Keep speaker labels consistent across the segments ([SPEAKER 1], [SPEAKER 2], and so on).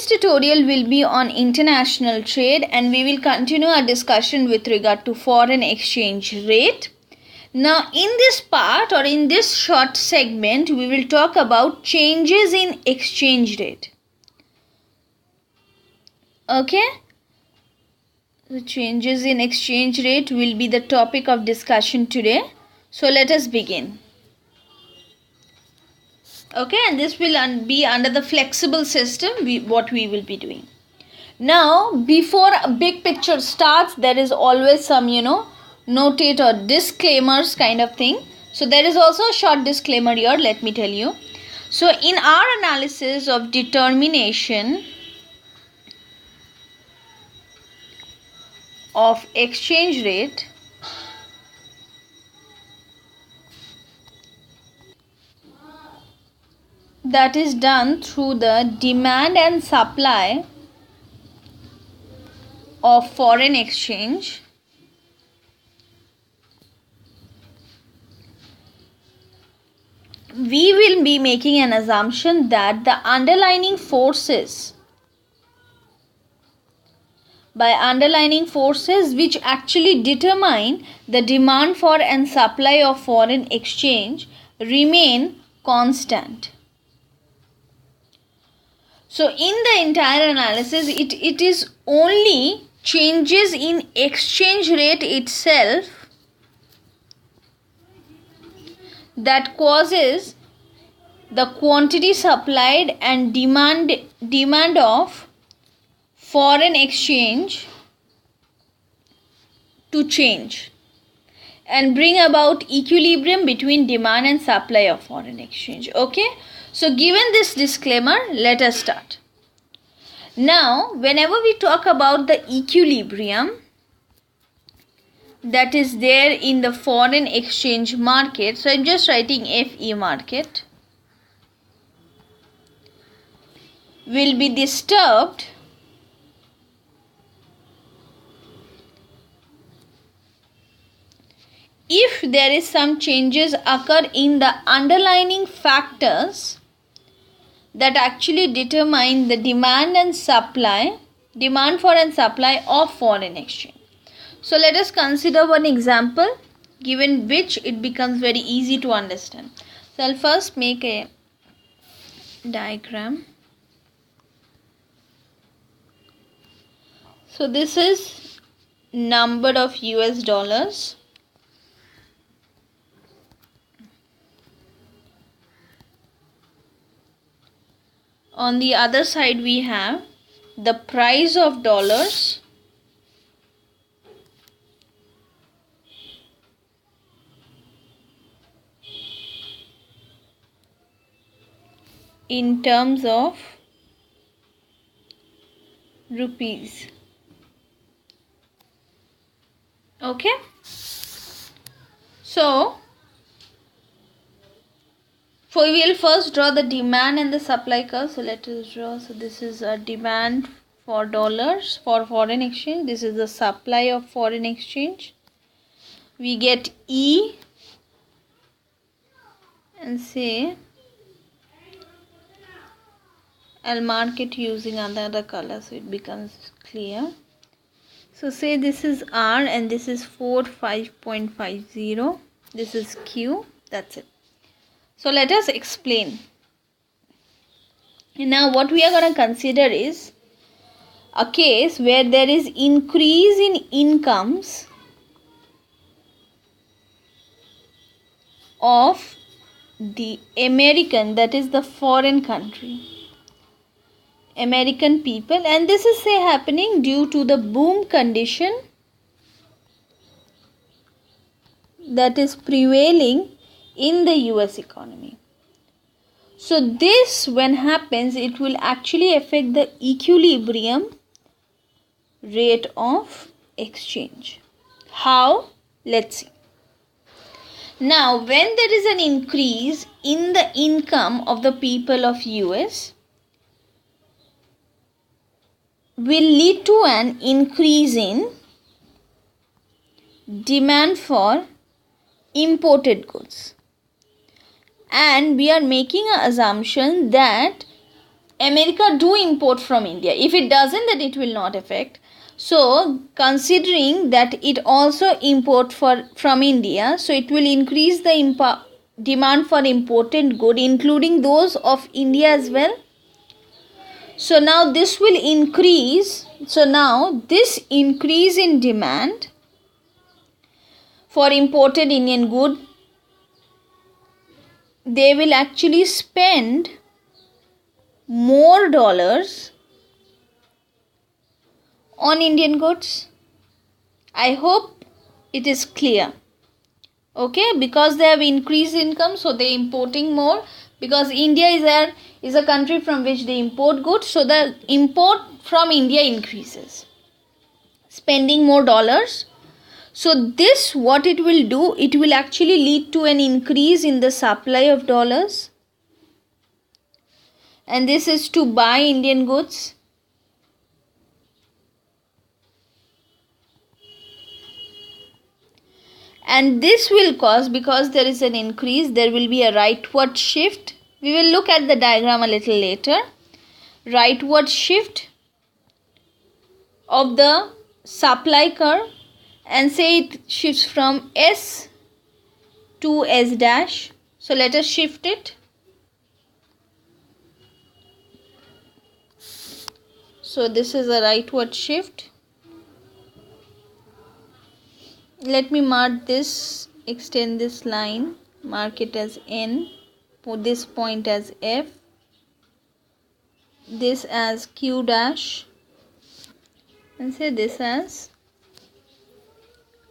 [SPEAKER 1] tutorial will be on international trade, and we will continue our discussion with regard to foreign exchange rate. Now in this part, or in this short segment, we will talk about changes in exchange rate. Okay, the changes in exchange rate will be the topic of discussion today. So let us begin. Okay, and this will be under the flexible system, what we will be doing. Now before a big picture starts, there is always some notate or disclaimers kind of thing. So there is also a short disclaimer here, let me tell you. So in our analysis of determination of exchange rate, that is done through the demand and supply of foreign exchange, we will be making an assumption that the underlying forces, which actually determine the demand for and supply of foreign exchange, remain constant. So in the entire analysis, it is only changes in exchange rate itself that causes the quantity supplied and demand of foreign exchange to change and bring about equilibrium between demand and supply of foreign exchange. Okay, so given this disclaimer, let us start. Now whenever we talk about the equilibrium that is there in the foreign exchange market, so I'm just writing FE market, will be disturbed if there is some changes occur in the underlying factors that actually determine the demand for and supply of foreign exchange. So let us consider one example given which it becomes very easy to understand. So I'll first make a diagram. So this is number of US dollars. On the other side we have the price of dollars in terms of rupees. Okay, so we will first draw the demand and the supply curve. So let us draw. So this is a demand for dollars for foreign exchange. This is the supply of foreign exchange. We get E and say, I'll mark it using another color so it becomes clear. So say this is R and this is 45.50. This is Q. That's it. So let us explain. Now what we are going to consider is a case where there is increase in incomes of the American, that is the foreign country, American people, and this is say happening due to the boom condition that is prevailing in the US economy. So this when happens, it will actually affect the equilibrium rate of exchange. How? Let's see. Now when there is an increase in the income of the people of US, will lead to an increase in demand for imported goods. And we are making an assumption that America do import from India. If it doesn't, then it will not affect. So considering that it also import from India, so it will increase the demand for imported good, including those of India as well. So now this will increase. So now this increase in demand for imported Indian good, they will actually spend more dollars on Indian goods. I hope it is clear. Okay, because they have increased income, so they are importing more, because India is a country from which they import goods, so the import from India increases, spending more dollars. So this, what it will do, it will actually lead to an increase in the supply of dollars, and this is to buy Indian goods. And this will cause, because there is an increase, there will be a rightward shift. We will look at the diagram a little later. Rightward shift of the supply curve, and say it shifts from S to S dash. So let us shift it. So this is a rightward shift. Let me mark this, extend this line, mark it as N, put this point as F, this as Q dash, and say this as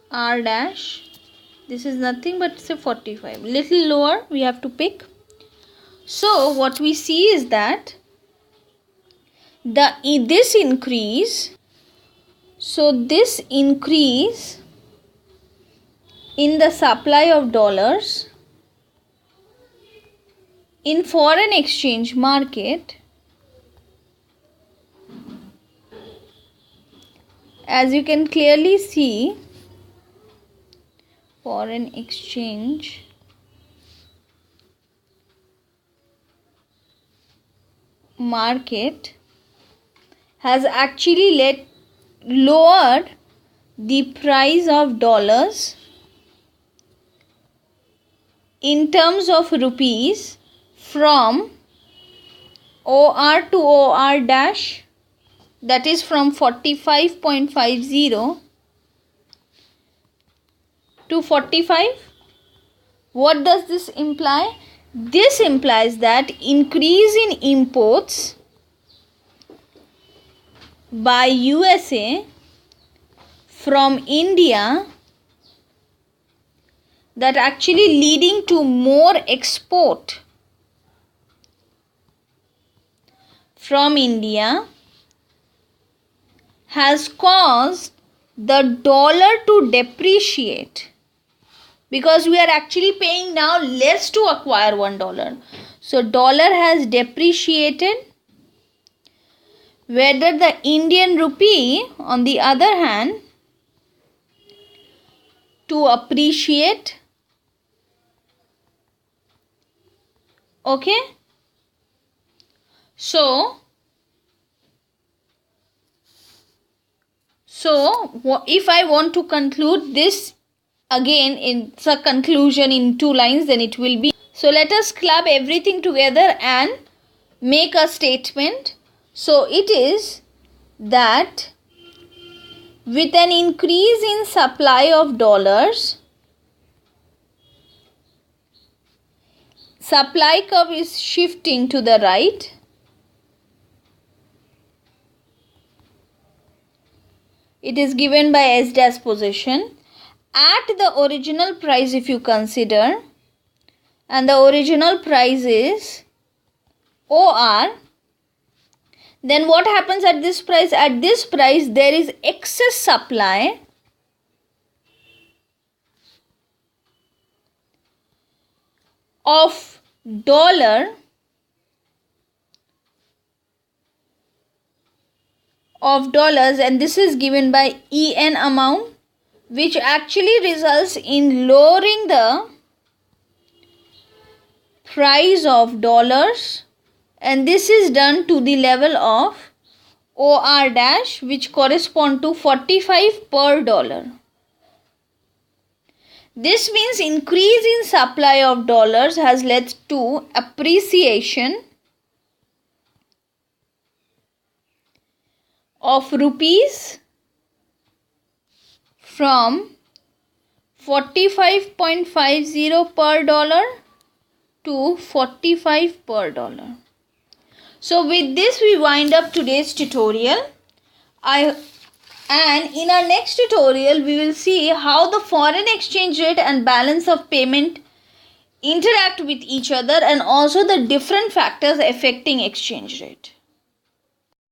[SPEAKER 1] R dash. This is nothing but say 45. Little lower we have to pick. So what we see is that this increase in the supply of dollars in foreign exchange market, as you can clearly see, foreign exchange market has actually lowered the price of dollars in terms of rupees from OR to OR dash, that is from 45.50 to 45. What does this imply? This implies that increase in imports by USA from India, that actually leading to more export from India, has caused the dollar to depreciate, because we are actually paying now less to acquire $1. So dollar has depreciated, whether the Indian rupee on the other hand to appreciate. Okay, so if I want to conclude this again, it's a conclusion in 2 lines, then it will be, so let us club everything together and make a statement. So it is that with an increase in supply of dollars, supply curve is shifting to the right. It is given by S dash position at the original price, if you consider, and the original price is OR. Then what happens at this price? At this price there is excess supply of dollars, and this is given by EN amount, which actually results in lowering the price of dollars and this is done to the level of OR dash, which correspond to 45 per dollar. This means increase in supply of dollars has led to appreciation of rupees from 45.50 per dollar to 45 per dollar. So with this we wind up today's tutorial. And in our next tutorial we will see how the foreign exchange rate and balance of payment interact with each other, and also the different factors affecting exchange rate.